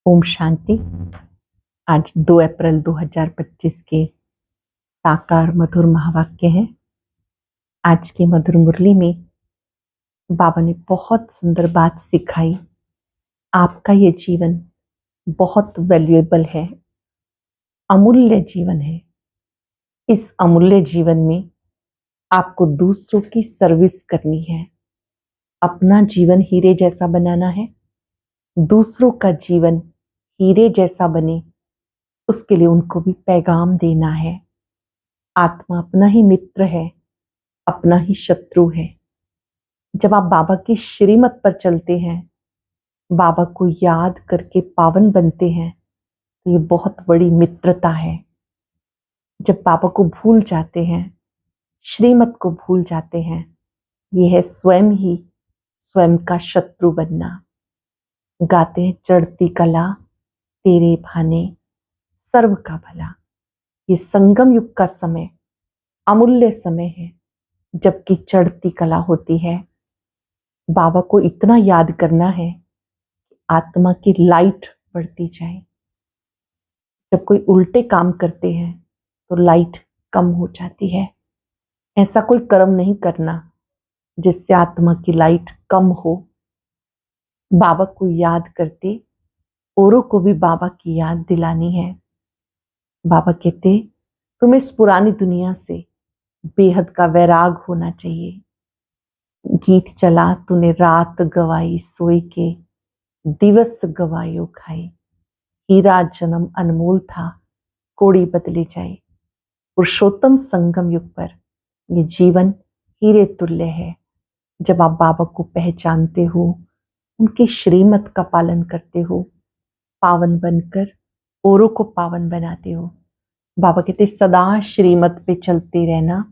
ओम शांति। आज 2 अप्रैल 2025 के साकार मधुर महावाक्य हैं। आज की मधुर मुरली में बाबा ने बहुत सुंदर बात सिखाई। आपका ये जीवन बहुत वैल्यूएबल है, अमूल्य जीवन है। इस अमूल्य जीवन में आपको दूसरों की सर्विस करनी है। अपना जीवन हीरे जैसा बनाना है, दूसरों का जीवन हीरे जैसा बने, उसके लिए उनको भी पैगाम देना है। आत्मा अपना ही मित्र है, अपना ही शत्रु है। जब आप बाबा की श्रीमत पर चलते हैं, बाबा को याद करके पावन बनते हैं, तो ये बहुत बड़ी मित्रता है। जब बाबा को भूल जाते हैं, श्रीमत को भूल जाते हैं, ये है स्वयं ही स्वयं का शत्रु बनना। गाते हैं चढ़ती कला तेरे भाने सर्व का भला। ये संगम युग का समय अमूल्य समय है, जबकि चढ़ती कला होती है। बाबा को इतना याद करना है कि आत्मा की लाइट बढ़ती जाए। जब कोई उल्टे काम करते हैं तो लाइट कम हो जाती है। ऐसा कोई कर्म नहीं करना जिससे आत्मा की लाइट कम हो। बाबा को याद करते औरों को भी बाबा की याद दिलानी है। बाबा कहते तुम्हें इस पुरानी दुनिया से बेहद का वैराग होना चाहिए। गीत चला तूने रात गवाई सोई के, दिवस गवायो खाए। हीरा जन्म अनमोल था, कोड़ी बदले जाए। पुरुषोत्तम संगम युग पर ये जीवन हीरे तुल्य है। जब आप बाबा को पहचानते हो, उनके श्रीमत का पालन करते हो, पावन बनकर औरों को पावन बनाते हो। बाबा कहते सदा श्रीमत पे चलते रहना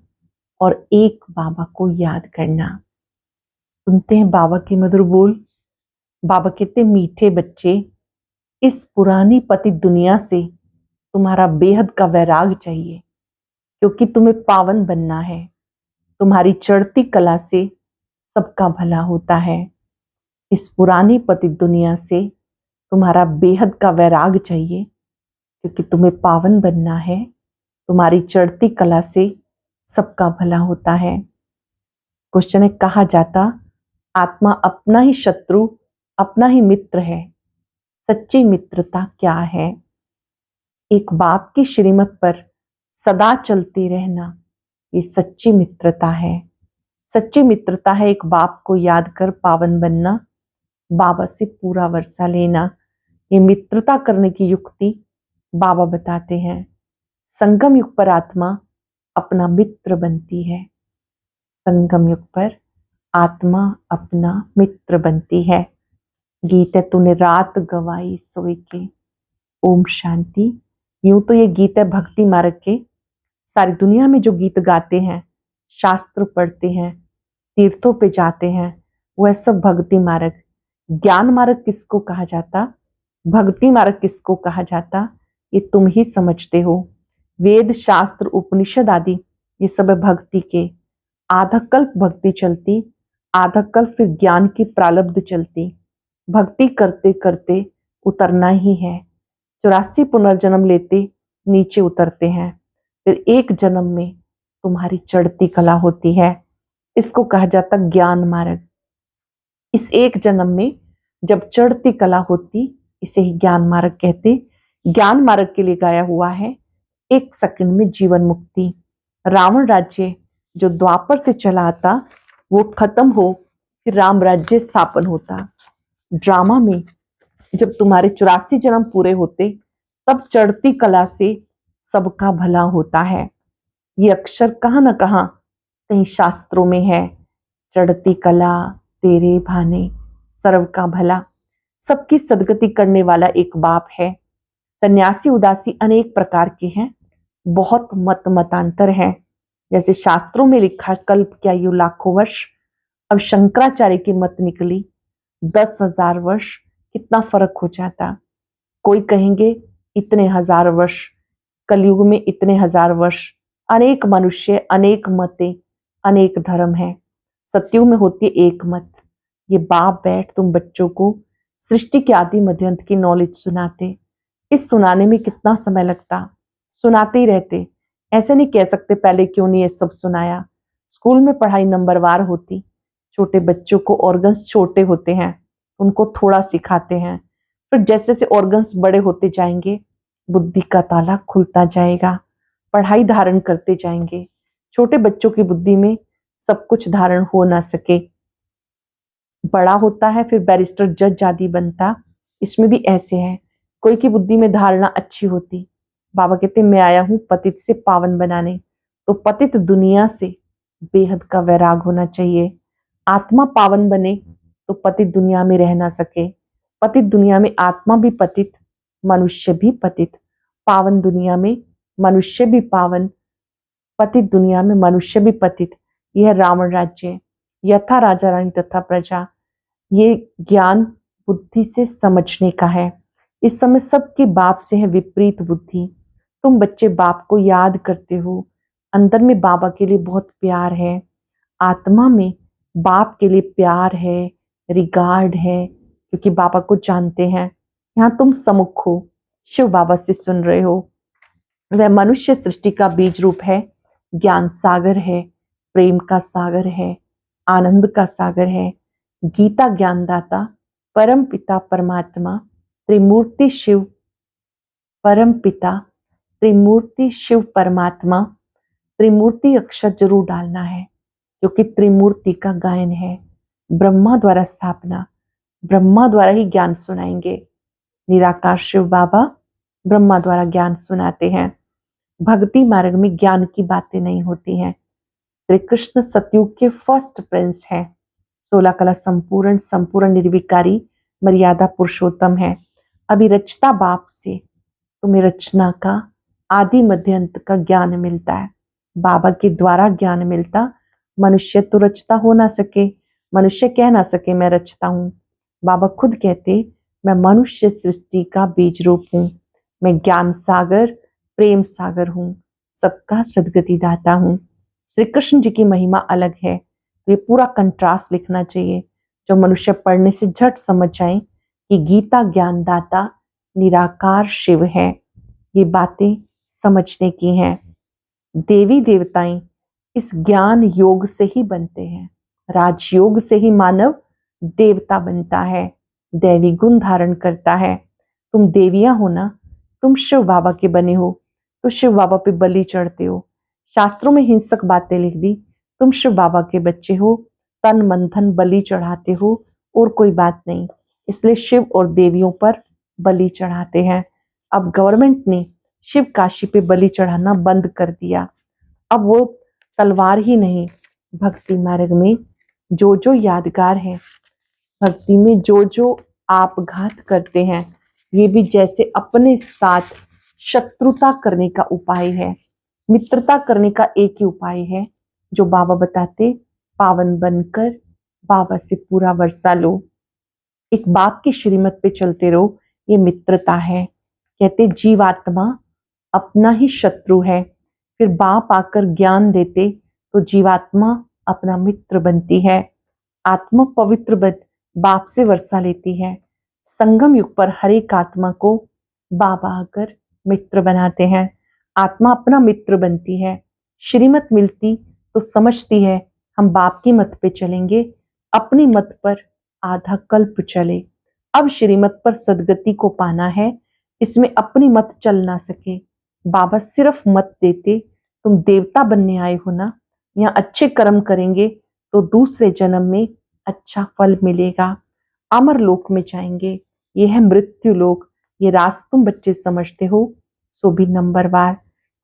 और एक बाबा को याद करना। सुनते हैं बाबा के मधुर बोल। बाबा कहते मीठे बच्चे, इस पुरानी पतित दुनिया से तुम्हारा बेहद का वैराग चाहिए, क्योंकि तुम्हें पावन बनना है। तुम्हारी चढ़ती कला से सबका भला होता है। इस पुरानी पतित दुनिया से तुम्हारा बेहद का वैराग चाहिए, क्योंकि तुम्हें पावन बनना है। तुम्हारी चढ़ती कला से सबका भला होता है। क्वेश्चन है, कहा जाता आत्मा अपना ही शत्रु अपना ही मित्र है। सच्ची मित्रता क्या है? एक बाप की श्रीमत पर सदा चलते रहना, ये सच्ची मित्रता है। सच्ची मित्रता है एक बाप को याद कर पावन बनना, बाबा से पूरा वर्षा लेना। ये मित्रता करने की युक्ति बाबा बताते हैं। संगम युग पर आत्मा अपना मित्र बनती है। संगम युग पर आत्मा अपना मित्र बनती है। गीत है तूने रात गवाई सोई के। ओम शांति। यूं तो ये गीत है भक्ति मार्ग के। सारी दुनिया में जो गीत गाते हैं, शास्त्र पढ़ते हैं, तीर्थों पे जाते हैं, वह सब भक्ति मार्ग। ज्ञान मार्ग किसको कहा जाता, भक्ति मार्ग किसको कहा जाता, ये तुम ही समझते हो। वेद शास्त्र उपनिषद आदि ये सब है भक्ति के। आधा कल्प भक्ति चलती, आधा कल्प फिर ज्ञान की प्रारब्ध चलती। भक्ति करते करते उतरना ही है। 84 पुनर्जन्म लेते नीचे उतरते हैं, फिर एक जन्म में तुम्हारी चढ़ती कला होती है। इसको कहा जाता ज्ञान मार्ग। इस एक जन्म में जब चढ़ती कला होती, इसे ही ज्ञान मार्ग कहते। ज्ञान मार्ग के लिए गाया हुआ है 1 सेकंड में जीवन मुक्ति। रावण राज्य जो द्वापर से चला आता, वो खत्म हो, फिर राम राज्य स्थापन होता। ड्रामा में जब तुम्हारे 84 जन्म पूरे होते, तब चढ़ती कला से सबका भला होता है। ये अक्षर कहाँ न कहाँ कहीं शास्त्रों में है। चढ़ती कला तेरे भाने सर्व का भला। सबकी सदगति करने वाला एक बाप है। सन्यासी उदासी अनेक प्रकार के हैं, बहुत मतांतर है। जैसे शास्त्रों में लिखा कल्प की आयु लाखों वर्ष, अब शंकराचार्य की मत निकली 10,000 वर्ष। कितना फर्क हो जाता। कोई कहेंगे इतने हजार वर्ष, कलयुग में इतने हजार वर्ष। अनेक मनुष्य, अनेक मतें, अनेक धर्म है। सतयुग में होती एक मत। ये बाप बैठ तुम बच्चों को सृष्टि के आदि मध्य अंत की नॉलेज सुनाते। इस सुनाने में कितना समय लगता, सुनाते ही रहते। ऐसे नहीं कह सकते पहले क्यों नहीं ये सब सुनाया। स्कूल में पढ़ाई नंबरवार होती। छोटे बच्चों को ऑर्गन्स छोटे होते हैं, उनको थोड़ा सिखाते हैं, फिर जैसे जैसे ऑर्गन्स बड़े होते जाएंगे बुद्धि का ताला खुलता जाएगा, पढ़ाई धारण करते जाएंगे। छोटे बच्चों की बुद्धि में सब कुछ धारण हो ना सके, बड़ा होता है फिर बैरिस्टर जज आदि बनता। इसमें भी ऐसे है, कोई की बुद्धि में धारणा अच्छी होती। बाबा कहते मैं आया हूं पतित से पावन बनाने, तो पतित दुनिया से बेहद का वैराग होना चाहिए। आत्मा पावन बने तो पतित दुनिया में रह ना सके। पतित दुनिया में आत्मा भी पतित, मनुष्य भी पतित। पावन दुनिया में मनुष्य भी पावन, पतित दुनिया में मनुष्य भी पतित। यह रावण राज्य, यथा राजा रानी तथा प्रजा। ये ज्ञान बुद्धि से समझने का है। इस समय सबके बाप से है विपरीत बुद्धि। तुम बच्चे बाप को याद करते हो, अंदर में बाबा के लिए बहुत प्यार है, आत्मा में बाप के लिए प्यार है, रिगार्ड है, क्योंकि बाबा को जानते हैं। यहाँ तुम सम्मुख हो, शिव बाबा से सुन रहे हो। वह मनुष्य सृष्टि का बीज रूप है, ज्ञान सागर है, प्रेम का सागर है, आनंद का सागर है। गीता ज्ञानदाता परम पिता परमात्मा त्रिमूर्ति शिव, परम पिता त्रिमूर्ति शिव परमात्मा। त्रिमूर्ति अक्षर जरूर डालना है, क्योंकि त्रिमूर्ति का गायन है। ब्रह्मा द्वारा स्थापना, ब्रह्मा द्वारा ही ज्ञान सुनाएंगे। निराकार शिव बाबा ब्रह्मा द्वारा ज्ञान सुनाते हैं। भक्ति मार्ग में ज्ञान की बातें नहीं होती हैं। श्री कृष्ण सतयुग के फर्स्ट प्रिंस है, 16 कला संपूर्ण, संपूर्ण निर्विकारी, मर्यादा पुरुषोत्तम है। अभी रचता बाप से तुम्हें रचना का आदि मध्य अंत का ज्ञान मिलता है। बाबा के द्वारा ज्ञान मिलता। मनुष्य तो रचता हो ना सके, मनुष्य कह ना सके मैं रचता हूं। बाबा खुद कहते मैं मनुष्य सृष्टि का बीज रूप हूं, मैं ज्ञान सागर प्रेम सागर हूं, सबका सदगति दाता हूं। श्री कृष्ण जी की महिमा अलग है। तो ये पूरा कंट्रास्ट लिखना चाहिए, जो मनुष्य पढ़ने से झट समझ जाए कि गीता ज्ञानदाता निराकार शिव है। ये बातें समझने की हैं। देवी देवताएं इस ज्ञान योग से ही बनते हैं। राजयोग से ही मानव देवता बनता है, दैवी गुण धारण करता है। तुम देवियां हो ना, तुम शिव बाबा के बने हो, तो शिव बाबा पे बलि चढ़ते हो। शास्त्रों में हिंसक बातें लिख दी, तुम शिव बाबा के बच्चे हो, तन मन धन बलि चढ़ाते हो, और कोई बात नहीं। इसलिए शिव और देवियों पर बलि चढ़ाते हैं। अब गवर्नमेंट ने शिव काशी पे बलि चढ़ाना बंद कर दिया। अब वो तलवार ही नहीं, भक्ति मार्ग में जो जो यादगार है, भक्ति में जो जो आपघात करते हैं, ये भी जैसे अपने साथ शत्रुता करने का उपाय है। मित्रता करने का एक ही उपाय है, जो बाबा बताते, पावन बनकर बाबा से पूरा वर्षा लो। एक बाप की श्रीमत पे चलते रहो, ये मित्रता है। कहते जीवात्मा अपना ही शत्रु है, फिर बाप आकर ज्ञान देते तो जीवात्मा अपना मित्र बनती है। आत्मा पवित्र बन बाप से वर्षा लेती है। संगम युग पर हर एक आत्मा को बाबा आकर मित्र बनाते हैं। आत्मा अपना मित्र बनती है। श्रीमत मिलती तो समझती है हम बाप की मत पे चलेंगे, अपनी मत पर आधा कल्प चले। अब श्रीमत पर सदगति को पाना है, इसमें अपनी मत चल ना सके। बाबा सिर्फ मत देते, तुम देवता बनने आए हो ना, यहाँ अच्छे कर्म करेंगे तो दूसरे जन्म में अच्छा फल मिलेगा, अमर लोक में जाएंगे। ये है मृत्यु लोक। ये रास तुम बच्चे समझते हो, सो भी नंबरवार।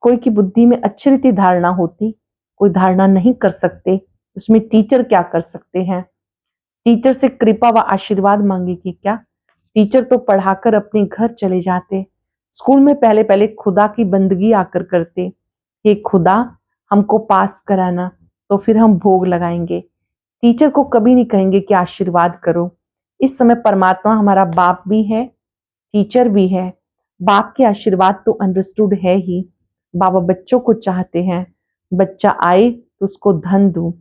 कोई की बुद्धि में अच्छी रीति धारणा होती, कोई धारणा नहीं कर सकते, उसमें टीचर क्या कर सकते हैं। टीचर से कृपा व आशीर्वाद मांगेगी क्या? टीचर तो पढ़ाकर अपने घर चले जाते। स्कूल में पहले पहले खुदा की बंदगी आकर करते, हे खुदा हमको पास कराना, तो फिर हम भोग लगाएंगे। टीचर को कभी नहीं कहेंगे कि आशीर्वाद करो। इस समय परमात्मा हमारा बाप भी है, टीचर भी है। बाप के आशीर्वाद तो अंडरस्टूड है ही। बाबा बच्चों को चाहते हैं, बच्चा आए तो उसको धन दूं।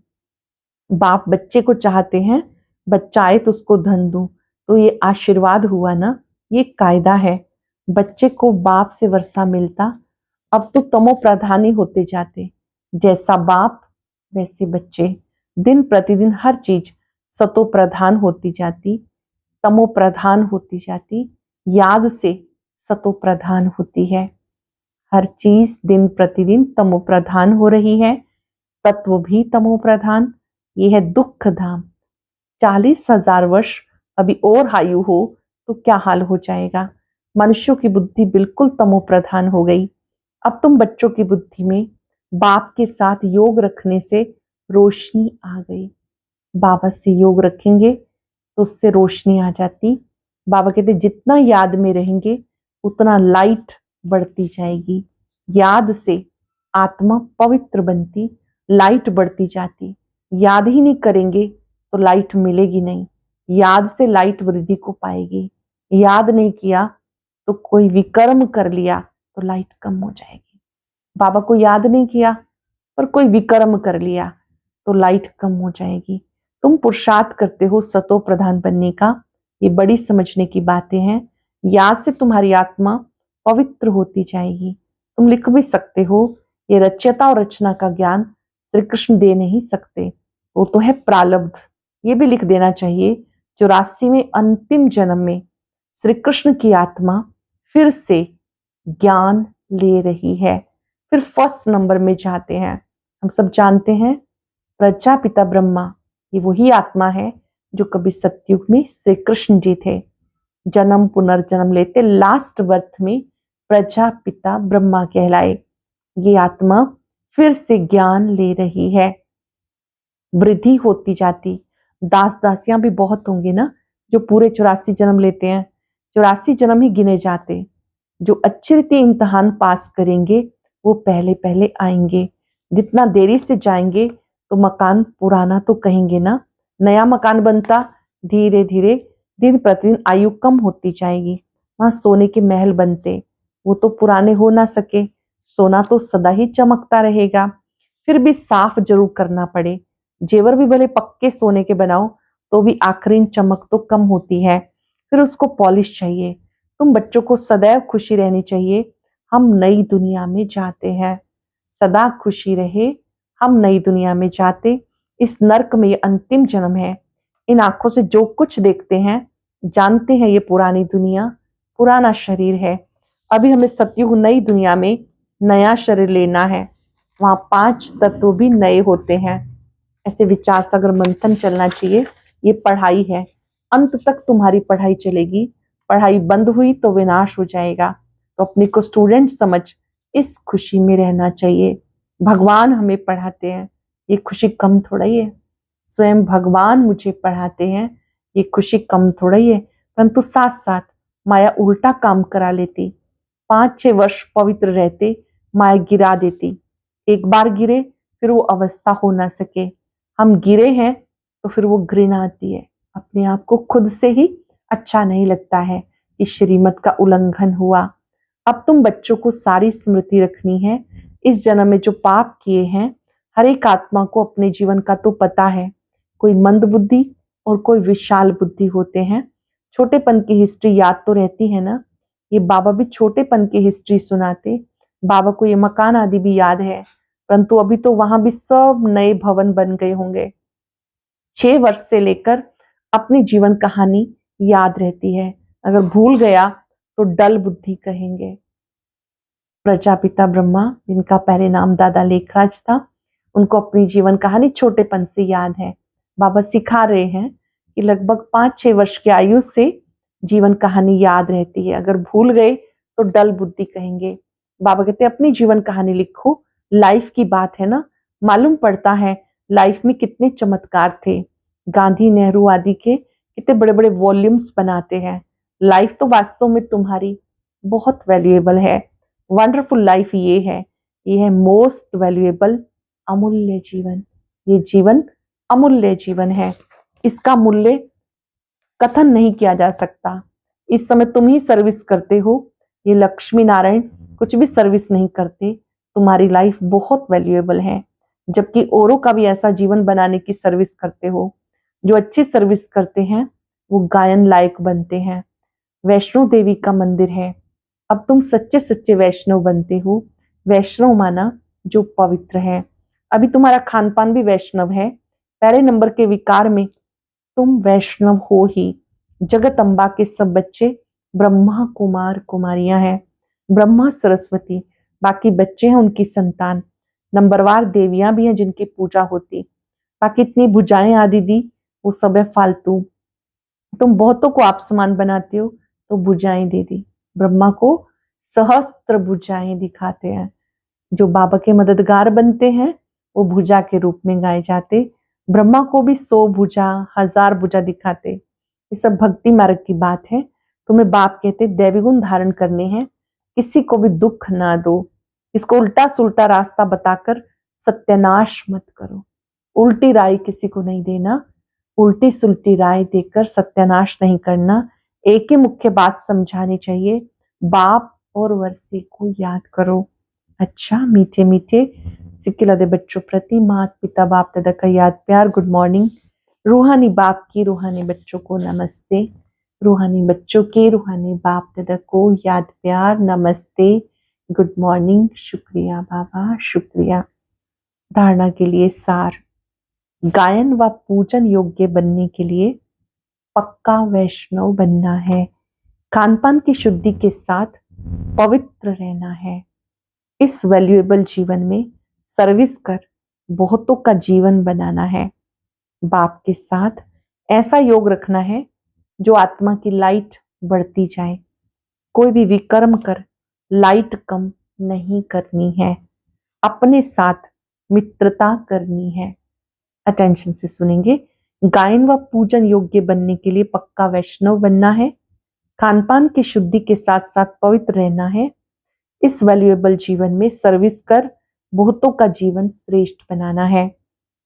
बाप बच्चे को चाहते हैं, बच्चा आए तो उसको धन दूं। तो ये आशीर्वाद हुआ ना, ये कायदा है। बच्चे को बाप से वर्षा मिलता, अब तो तमो प्रधानी होते जाते। जैसा बाप वैसे बच्चे, दिन प्रतिदिन हर चीज सतो प्रधान होती जाती, तमो प्रधान होती जाती, याद से सतो प्रधान होती है। हर चीज दिन प्रतिदिन तमो प्रधान हो रही है, तत्व भी तमो प्रधान। ये है दुख धाम। 40,000 वर्ष अभी और आयु हो तो क्या हाल हो जाएगा। मनुष्यों की बुद्धि बिल्कुल तमो प्रधान हो गई। अब तुम बच्चों की बुद्धि में बाप के साथ योग रखने से रोशनी आ गई। बाबा से योग रखेंगे तो उससे रोशनी आ जाती। बाबा कहते जितना याद में रहेंगे उतना लाइट बढ़ती जाएगी। याद से आत्मा पवित्र बनती, लाइट बढ़ती जाती। याद ही नहीं करेंगे तो लाइट मिलेगी नहीं। याद से लाइट वृद्धि को पाएगी। याद नहीं किया तो कोई विकर्म कर लिया तो लाइट कम हो जाएगी। बाबा को याद नहीं किया पर कोई विकर्म कर लिया तो लाइट कम हो जाएगी। तुम पुरुषार्थ करते हो सतो प्रधान बनने का, ये बड़ी समझने की बातें हैं। याद से तुम्हारी आत्मा पवित्र होती जाएगी। तुम लिख भी सकते हो, ये रचयता और रचना का ज्ञान श्री कृष्ण दे नहीं सकते, वो तो है प्रारब्ध। ये भी लिख देना चाहिए 84वें अंतिम जन्म में श्री कृष्ण की आत्मा फिर से ज्ञान ले रही है, फिर फर्स्ट नंबर में जाते हैं। हम सब जानते हैं प्रजापिता ब्रह्मा, ये वही आत्मा है जो कभी सतयुग में श्री कृष्ण जी थे। जन्म पुनर्जन्म लेते लास्ट बर्थ में प्रजापिता ब्रह्मा कहलाए। ये आत्मा फिर से ज्ञान ले रही है, वृद्धि होती जाती। दास दासियां भी बहुत होंगे ना जो पूरे 84 जन्म लेते हैं। 84 जन्म ही गिने जाते। जो अच्छी रीति इम्तहान पास करेंगे वो पहले पहले आएंगे। जितना देरी से जाएंगे तो मकान पुराना तो कहेंगे ना, नया मकान बनता, धीरे धीरे दिन प्रतिदिन आयु कम होती जाएगी। वहां सोने के महल बनते, वो तो पुराने हो ना सके। सोना तो सदा ही चमकता रहेगा, फिर भी साफ जरूर करना पड़े। जेवर भी भले पक्के सोने के बनाओ तो भी आखिरी चमक तो कम होती है, फिर उसको पॉलिश चाहिए। तुम बच्चों को सदैव खुशी रहनी चाहिए, हम नई दुनिया में जाते हैं। सदा खुशी रहे, हम नई दुनिया में जाते। इस नर्क में ये अंतिम जन्म है। इन आंखों से जो कुछ देखते हैं जानते हैं ये पुरानी दुनिया, पुराना शरीर है। अभी हमें सतयुग नई दुनिया में नया शरीर लेना है, वहां 5 तत्व भी नए होते हैं। ऐसे विचार सागर मंथन चलना चाहिए। ये पढ़ाई है, अंत तक तुम्हारी पढ़ाई चलेगी। पढ़ाई बंद हुई तो विनाश हो जाएगा। तो अपने को स्टूडेंट समझ इस खुशी में रहना चाहिए। भगवान हमें पढ़ाते हैं, ये खुशी कम थोड़ा ही है। स्वयं भगवान मुझे पढ़ाते हैं, ये खुशी कम थोड़ा ही है। परंतु साथ साथ माया उल्टा काम करा लेती। 5-6 वर्ष पवित्र रहते, माया गिरा देती। एक बार गिरे फिर वो अवस्था हो ना सके। हम गिरे हैं तो फिर वो घृणा आती है, अपने आप को खुद से ही अच्छा नहीं लगता है कि श्रीमत का उल्लंघन हुआ। अब तुम बच्चों को सारी स्मृति रखनी है। इस जन्म में जो पाप किए हैं, हर एक आत्मा को अपने जीवन का तो पता है। कोई मंद बुद्धि और कोई विशाल बुद्धि होते हैं। छोटेपन की हिस्ट्री याद तो रहती है ना, ये बाबा भी छोटेपन की हिस्ट्री सुनाते। बाबा को ये मकान आदि भी याद है, परंतु अभी तो वहां भी सब नए भवन बन गए होंगे। 6 वर्ष से लेकर अपनी जीवन कहानी याद रहती है। अगर भूल गया तो डल बुद्धि कहेंगे। प्रजापिता ब्रह्मा, जिनका पहले नाम दादा लेखराज था, उनको अपनी जीवन कहानी छोटेपन से याद है। बाबा सिखा रहे हैं कि लगभग 5-6 वर्ष की आयु से जीवन कहानी याद रहती है। अगर भूल गए तो डल बुद्धि कहेंगे। बाबा कहते हैं अपनी जीवन कहानी लिखो, लाइफ की बात है ना। मालूम पड़ता है लाइफ में कितने चमत्कार थे। गांधी नेहरू आदि के कितने बड़े बड़े वॉल्यूम्स बनाते हैं। लाइफ तो वास्तव में तुम्हारी बहुत वैल्यूएबल है। वंडरफुल लाइफ ये है मोस्ट वैल्यूएबल, अमूल्य जीवन। ये जीवन अमूल्य जीवन है, इसका मूल्य कथन नहीं किया जा सकता। इस समय तुम ही सर्विस करते हो, ये लक्ष्मी नारायण कुछ भी सर्विस नहीं करते। तुम्हारी लाइफ बहुत वैल्यूएबल है, जबकि औरों का भी ऐसा जीवन बनाने की सर्विस करते हो। जो अच्छी सर्विस करते हैं वो गायन लायक बनते हैं। वैष्णो देवी का मंदिर है। अब तुम सच्चे सच्चे वैष्णव बनते हो। वैष्णव माना जो पवित्र है। अभी तुम्हारा खान पान भी वैष्णव है। पहले नंबर के विकार में तुम वैष्णव हो ही। जगत अम्बा के सब बच्चे ब्रह्मा कुमार कुमारियां हैं। ब्रह्मा सरस्वती बाकी बच्चे हैं उनकी संतान। नंबरवार देवियां भी हैं जिनकी पूजा होती। बाकी इतनी भुजाएं आदि दी वो सब है फालतू। तुम बहुतों को आप समान बनाते हो तो भुजाएं दे दी। ब्रह्मा को सहस्त्र भुजाएं दिखाते हैं। जो बाबा के मददगार बनते हैं वो भुजा के रूप में गाए जाते। ब्रह्मा को भी 100 भुजा 1000 भुजा दिखाते। ये सब भक्ति मार्ग की बात है। तुम्हें बाप कहते दैवी गुण धारण करने हैं। किसी को भी दुख ना दो। इसको उल्टा सुल्टा रास्ता बताकर सत्यानाश मत करो। उल्टी राय किसी को नहीं देना। उल्टी सुल्टी राय देकर सत्यानाश नहीं करना। एक ही मुख्य बात समझानी चाहिए, बाप और वर्षी को याद करो। अच्छा मीठे मीठे सिक्के लदे बच्चों प्रति माता पिता बाप दादा का याद प्यार। Good morning. रूहानी बाप की रूहानी बच्चों को नमस्ते। रूहानी बच्चों के रूहानी बाप दादा को याद प्यार नमस्ते। Good morning. शुक्रिया बाबा शुक्रिया। धारणा के लिए सार। गायन व पूजन योग्य बनने के लिए पक्का वैष्णव बनना है। खानपान की शुद्धि के साथ पवित्र रहना है। इस वैल्यूएबल जीवन में सर्विस कर बहुतों का जीवन बनाना है। बाप के साथ ऐसा योग रखना है जो आत्मा की लाइट बढ़ती जाए। कोई भी विकर्म कर लाइट कम नहीं करनी है। अपने साथ मित्रता करनी है। अटेंशन से सुनेंगे। गायन व पूजन योग्य बनने के लिए पक्का वैष्णव बनना है। खानपान की शुद्धि के साथ साथ पवित्र रहना है। इस वैल्यूएबल जीवन में सर्विस कर बहुतों का जीवन श्रेष्ठ बनाना है।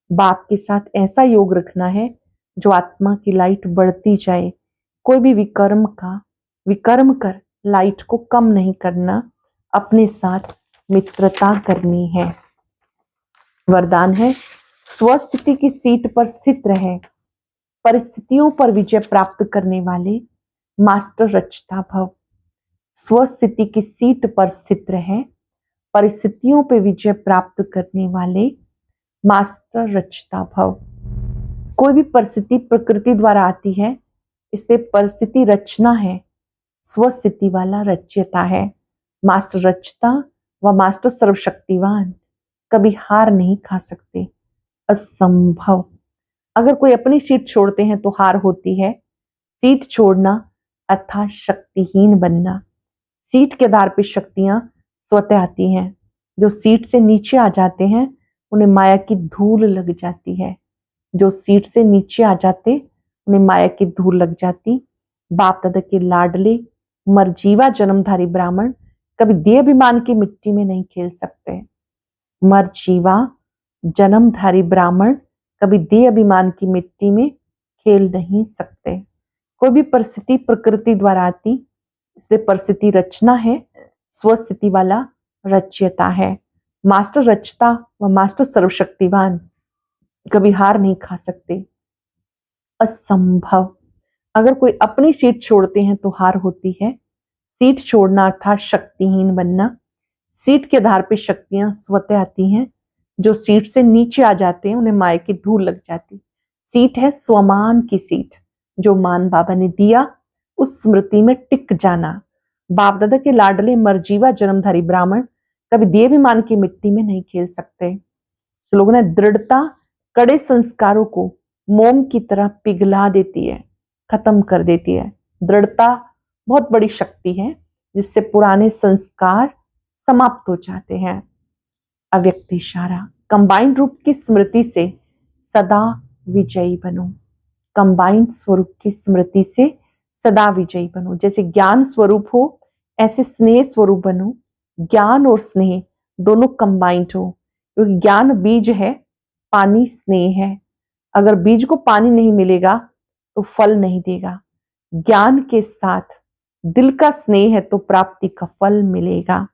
बाप के साथ ऐसा योग रखना है जो आत्मा की लाइट बढ़ती जाए। कोई भी विकर्म कर लाइट को कम नहीं करना। अपने साथ मित्रता करनी है। वरदान है स्वस्थिति की सीट पर स्थित रहे। परिस्थितियों पर विजय प्राप्त करने वाले मास्टर रचता भव। स्वस्थिति की सीट पर स्थित रहे। परिस्थितियों पर विजय प्राप्त करने वाले मास्टर रचता भव। कोई भी परिस्थिति प्रकृति द्वारा आती है, इसलिए परिस्थिति रचना है। स्वस्थिति वाला रच्यता है। मास्टर रचता व मास्टर सर्वशक्तिवान कभी हार नहीं खा सकते। असंभव। अगर कोई अपनी सीट छोड़ते हैं तो हार होती है। सीट छोड़ना अर्थात शक्तिहीन बनना। सीट के आधार पर शक्तियां स्वतः आती हैं। जो सीट से नीचे आ जाते हैं उन्हें माया की धूल लग जाती है। जो सीट से नीचे आ जाते उन्हें माया की धूल लग जाती। बाप दादा के लाडले मरजीवा जन्मधारी ब्राह्मण कभी देह अभिमान की मिट्टी में नहीं खेल सकते। मरजीवा जन्मधारी ब्राह्मण कभी देह अभिमान की मिट्टी में खेल नहीं सकते। कोई भी परिस्थिति प्रकृति द्वारा आती, इसलिए परिस्थिति रचना है। स्वस्थिति वाला रच्यता है। मास्टर रचता व मास्टर सर्वशक्तिवान कभी हार नहीं खा सकते। असंभव। अगर कोई अपनी सीट छोड़ते हैं तो हार होती है। सीट छोड़ना अर्थात शक्तिहीन बनना। सीट के आधार पर शक्तियां स्वतः आती हैं। जो सीट से नीचे आ जाते हैं उन्हें माया की धूल लग जाती। सीट है स्वमान की सीट। जो मान बाबा ने दिया उस स्मृति में टिक जाना। बाप दादा के लाडले मरजीवा जन्मधारी ब्राह्मण कभी देहाभिमान की मिट्टी में नहीं खेल सकते। स्लोगन है दृढ़ता कड़े संस्कारों को मोम की तरह पिघला देती है, खत्म कर देती है। दृढ़ता बहुत बड़ी शक्ति है जिससे पुराने संस्कार समाप्त हो जाते हैं। अव्यक्त इशारा। कंबाइंड रूप की स्मृति से सदा विजयी बनो। कंबाइंड स्वरूप की स्मृति से सदा विजयी बनो। जैसे ज्ञान स्वरूप हो ऐसे स्नेह स्वरूप बनो। ज्ञान और स्नेह दोनों कंबाइंड हो, क्योंकि ज्ञान बीज है, पानी स्नेह है। अगर बीज को पानी नहीं मिलेगा तो फल नहीं देगा। ज्ञान के साथ दिल का स्नेह है तो प्राप्ति का फल मिलेगा।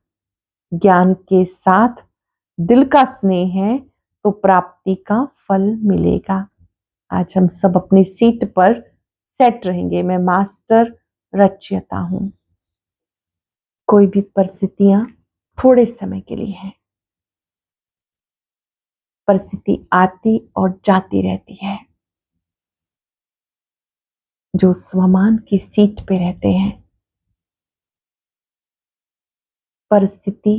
ज्ञान के साथ दिल का स्नेह है तो प्राप्ति का फल मिलेगा। आज हम सब अपनी सीट पर सेट रहेंगे। मैं मास्टर रचयिता हूं। कोई भी परिस्थितियां थोड़े समय के लिए हैं। परिस्थिति आती और जाती रहती है। जो स्वमान की सीट पे रहते हैं, परिस्थिति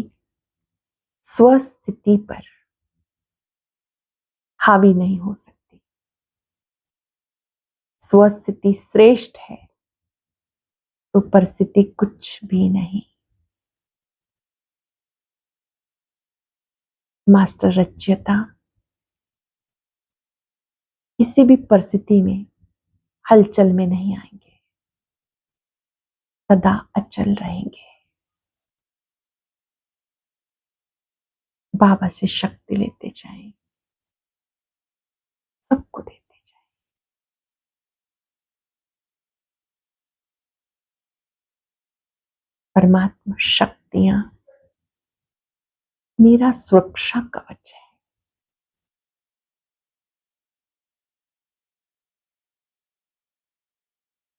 स्वस्थिति पर हावी नहीं हो सकती। स्वस्थिति श्रेष्ठ है तो परिस्थिति कुछ भी नहीं। मास्टर रचयिता किसी भी परिस्थिति में हलचल में नहीं आएंगे, सदा अचल रहेंगे। बाबा से शक्ति लेते जाएं, सबको देते जाएं। परमात्मा शक्तियां मेरा सुरक्षा कवच है।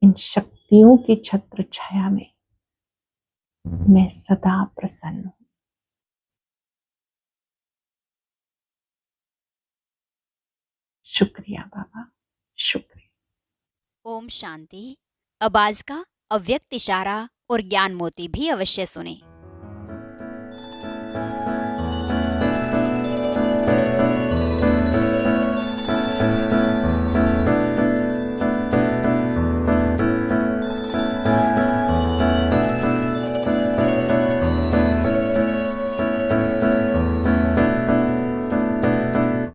इन शक्तियों की छत्र छाया में मैं सदा प्रसन्न हूं। शुक्रिया बाबा, शुक्रिया। ओम शांति। अब आज का अव्यक्त इशारा और ज्ञान मोती भी अवश्य सुने।